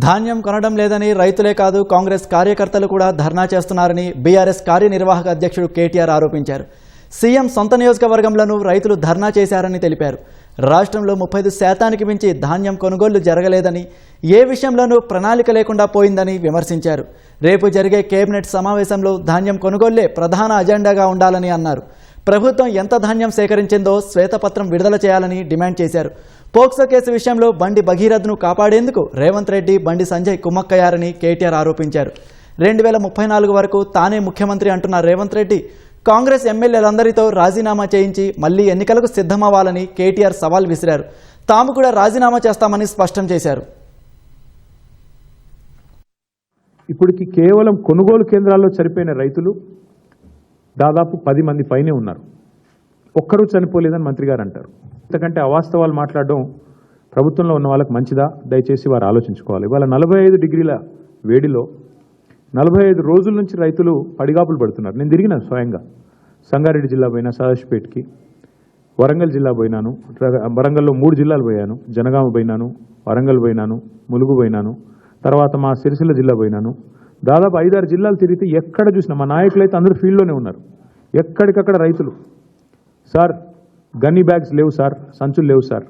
ధాన్యం కొనడం లేదని రైతులే కాదు కాంగ్రెస్ కార్యకర్తలు కూడా ధర్నా చేస్తున్నారని బీఆర్ఎస్ కార్యనిర్వాహక అధ్యక్షుడు కేటీఆర్ ఆరోపించారు. సీఎం సొంత నియోజకవర్గంలోనూ రైతులు ధర్నా చేశారని తెలిపారు. రాష్ట్రంలో 35% మించి ధాన్యం కొనుగోళ్లు జరగలేదని, ఏ విషయంలోనూ ప్రణాళిక లేకుండా పోయిందని విమర్శించారు. రేపు జరిగే కేబినెట్ సమావేశంలో ధాన్యం కొనుగోళ్లే ప్రధాన అజెండాగా ఉండాలని అన్నారు. ప్రభుత్వం ఎంత ధాన్యం సేకరించిందో శ్వేతపత్రం విడుదల చేయాలని డిమాండ్ చేశారు. పోక్సో కేసు విషయంలో బండి భగీరథ్ను కాపాడేందుకు రేవంత్ రెడ్డి, బండి సంజయ్ కుమ్మక్కయ్యారని కేటీఆర్ ఆరోపించారు. 2034 వరకు తానే ముఖ్యమంత్రి అంటున్న రేవంత్ రెడ్డి కాంగ్రెస్ ఎమ్మెల్యేలందరితో రాజీనామా చేయించి మళ్లీ ఎన్నికలకు సిద్ధమవ్వాలని కేటీఆర్ సవాల్ విసిరారు. తాము కూడా రాజీనామా చేస్తామని స్పష్టం చేశారు. ఇప్పటికి కేవలం కొనుగోలు కేంద్రాల్లో చనిపోయిన రైతులు దాదాపు 10 మంది పైనే ఉన్నారు. ఒక్కరూ చనిపోలేదని మంత్రి గారు అంటారు. ఎందుకంటే అవాస్తవాలు మాట్లాడడం ప్రభుత్వంలో ఉన్న వాళ్ళకి మంచిదా? దయచేసి వారు ఆలోచించుకోవాలి. ఇవాళ 45 డిగ్రీల వేడిలో 45 రోజుల నుంచి రైతులు పడిగాపులు పడుతున్నారు. నేను తిరిగిన స్వయంగా సంగారెడ్డి జిల్లా పోయినా, సదాశివపేటకి, వరంగల్ జిల్లా పోయినాను, వరంగల్లో 3 జిల్లాలు పోయాను, జనగామ పోయినాను, వరంగల్ పోయినాను, ములుగు పోయినాను, తర్వాత మా సిరిసిల్ల జిల్లా పోయినాను. దాదాపు 5-6 జిల్లాలు తిరిగితే ఎక్కడ చూసినా మా నాయకులు అయితే అందరూ ఫీల్డ్లోనే ఉన్నారు. ఎక్కడికక్కడ రైతులు, సార్ గన్నీ బ్యాగ్స్ లేవు సార్, సంచులు లేవు సార్.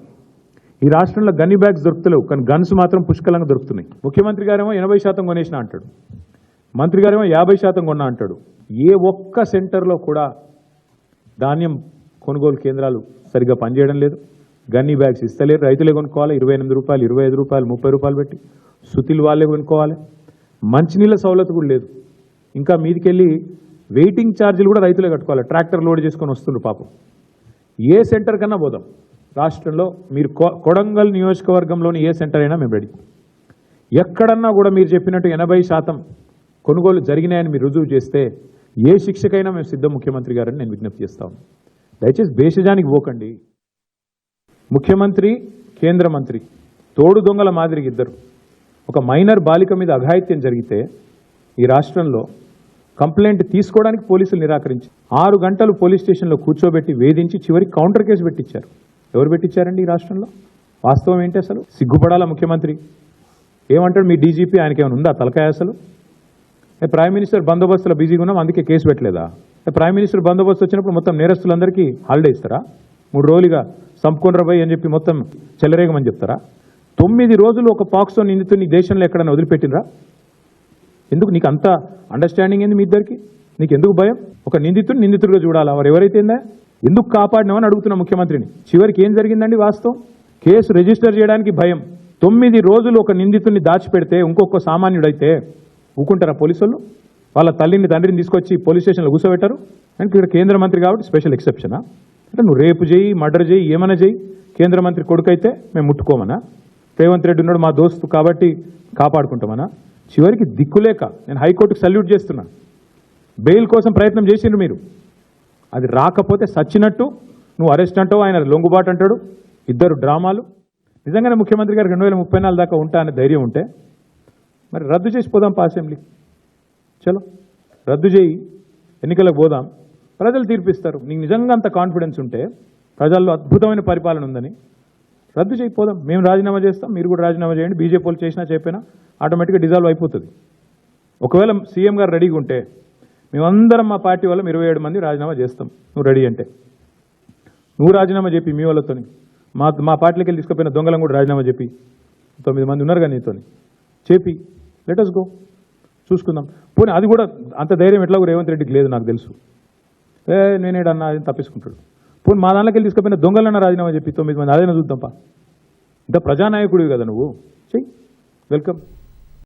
ఈ రాష్ట్రంలో గన్నీ బ్యాగ్స్ దొరుకుతలేవు, కానీ గన్స్ మాత్రం పుష్కలంగా దొరుకుతున్నాయి. ముఖ్యమంత్రి గారేమో 80% కొనేసిన అంటాడు, మంత్రి గారేమో 50% కొన్నా అంటాడు. ఏ ఒక్క సెంటర్లో కూడా ధాన్యం కొనుగోలు కేంద్రాలు సరిగ్గా పనిచేయడం లేదు. గన్నీ బ్యాగ్స్ ఇస్తలేరు, రైతులే కొనుక్కోవాలి. 28 రూపాయలు, 25 రూపాయలు, 30 రూపాయలు పెట్టి సుతిలు వాళ్ళే కొనుక్కోవాలి. మంచినీళ్ళ సౌలత కూడా లేదు. ఇంకా మీదికెళ్ళి వెయిటింగ్ ఛార్జీలు కూడా రైతులే కట్టుకోవాలి. ట్రాక్టర్ లోడ్ చేసుకొని వస్తుండ్రు పాపం. ఏ సెంటర్ కన్నా పోదాం రాష్ట్రంలో. మీరు కొడంగల్ నియోజకవర్గంలోని ఏ సెంటర్ అయినా మేము రెడీ. ఎక్కడన్నా కూడా మీరు చెప్పినట్టు 80% కొనుగోలు జరిగినాయని మీరు రుజువు చేస్తే ఏ శిక్షకైనా మేము సిద్ధం ముఖ్యమంత్రి గారని నేను విజ్ఞప్తి చేస్తాను. దయచేసి భేషజానికి పోకండి. ముఖ్యమంత్రి, కేంద్ర మంత్రి తోడు దొంగల మాదిరిగా ఇద్దరు. ఒక మైనర్ బాలిక మీద అఘాయిత్యం జరిగితే ఈ రాష్ట్రంలో కంప్లైంట్ తీసుకోవడానికి పోలీసులు నిరాకరించి 6 గంటలు పోలీస్ స్టేషన్లో కూర్చోబెట్టి వేధించి చివరికి కౌంటర్ కేసు పెట్టించారు. ఎవరు పెట్టించారండి ఈ రాష్ట్రంలో? వాస్తవం ఏంటి అసలు? సిగ్గుపడాలా ముఖ్యమంత్రి? ఏమంటాడు మీ డీజీపీ? ఆయనకి ఏమైనా ఉందా తలకాయ అసలు? ప్రైమ్ మినిస్టర్ బందోబస్తులో బిజీగా ఉన్నాం అందుకే కేసు పెట్టలేదా? ప్రైమ్ మినిస్టర్ బందోబస్తు వచ్చినప్పుడు మొత్తం నేరస్తులందరికీ హాలిడే ఇస్తారా? 3 రోజులుగా సంపుకొనరా అని చెప్పి మొత్తం చెలరేగమని చెప్తారా? 9 రోజులు ఒక పాక్సో నిందితుని దేశంలో ఎక్కడైనా వదిలిపెట్టినరా? ఎందుకు నీకు అంత అండర్స్టాండింగ్ ఏంది మీ ఇద్దరికి? నీకు ఎందుకు భయం? ఒక నిందితుడిగా చూడాలా? వారు ఎవరైతేందా ఎందుకు కాపాడినామని అడుగుతున్నా ముఖ్యమంత్రిని. చివరికి ఏం జరిగిందండి వాస్తవం? కేసు రిజిస్టర్ చేయడానికి భయం. 9 రోజులు ఒక నిందితుడిని దాచిపెడితే ఇంకొక సామాన్యుడైతే ఊకుంటారా పోలీసులు? వాళ్ళ తల్లిని, తండ్రిని తీసుకొచ్చి పోలీస్ స్టేషన్లో కూర్చోబెట్టారు. అంటే ఇక్కడ కేంద్ర మంత్రి కాబట్టి స్పెషల్ ఎక్సెప్షనా? అంటే నువ్వు రేపు చేయి, మర్డర్ చేయి, ఏమైనా చేయి, కేంద్ర మంత్రి కొడుకైతే మేము ముట్టుకోమనా? రేవంత్ రెడ్డి ఉన్నాడు మా దోస్తు కాబట్టి కాపాడుకుంటామనా? చివరికి దిక్కులేక నేను హైకోర్టుకు సల్యూట్ చేస్తున్నా. బెయిల్ కోసం ప్రయత్నం చేసిండ్రు మీరు, అది రాకపోతే సచ్చినట్టు నువ్వు అరెస్ట్ అంటావు, ఆయన లొంగుబాటు అంటాడు. ఇద్దరు డ్రామాలు. నిజంగానే ముఖ్యమంత్రి గారు 2034 దాకా ఉంటా అనే ధైర్యం ఉంటే మరి రద్దు చేసి పోదాం అసెంబ్లీ. చలో రద్దు చేయి, ఎన్నికలకు పోదాం, ప్రజలు తీర్పిస్తారు. నీకు నిజంగా అంత కాన్ఫిడెన్స్ ఉంటే, ప్రజల్లో అద్భుతమైన పరిపాలన ఉందని రద్దు చేయిపోదాం. మేము రాజీనామా చేస్తాం, మీరు కూడా రాజీనామా చేయండి. బీజేపీ వాళ్ళు చేసినా చెప్పినా ఆటోమేటిక్గా డిజాల్వ్ అయిపోతుంది. ఒకవేళ సీఎం గారు రెడీగా ఉంటే మేమందరం మా పార్టీ వాళ్ళం 27 మంది రాజీనామా చేస్తాం. నువ్వు రెడీ అంటే నువ్వు రాజీనామా చెప్పి మీ వాళ్ళతోని, మా పార్టీకి వెళ్ళి తీసుకుపోయిన దొంగలను కూడా రాజీనామా చెప్పి 9 మంది ఉన్నారు కానీ నీతోని చెప్పి లెటర్స్ గో, చూసుకుందాం. పోనీ అది కూడా అంత ధైర్యం ఎట్లాగో రేవంత్ రెడ్డికి లేదు నాకు తెలుసు. నేనేడన్నా అది తప్పించుకుంటాడు. పోనీ మా దాంట్లోకి వెళ్ళి తీసుకుపోయిన దొంగలన్నా రాజీనామా చెప్పి 9 మంది అదైనా చూద్దాంపా. ఇంత ప్రజానాయకుడివి కదా నువ్వు, చెయ్యి, వెల్కమ్.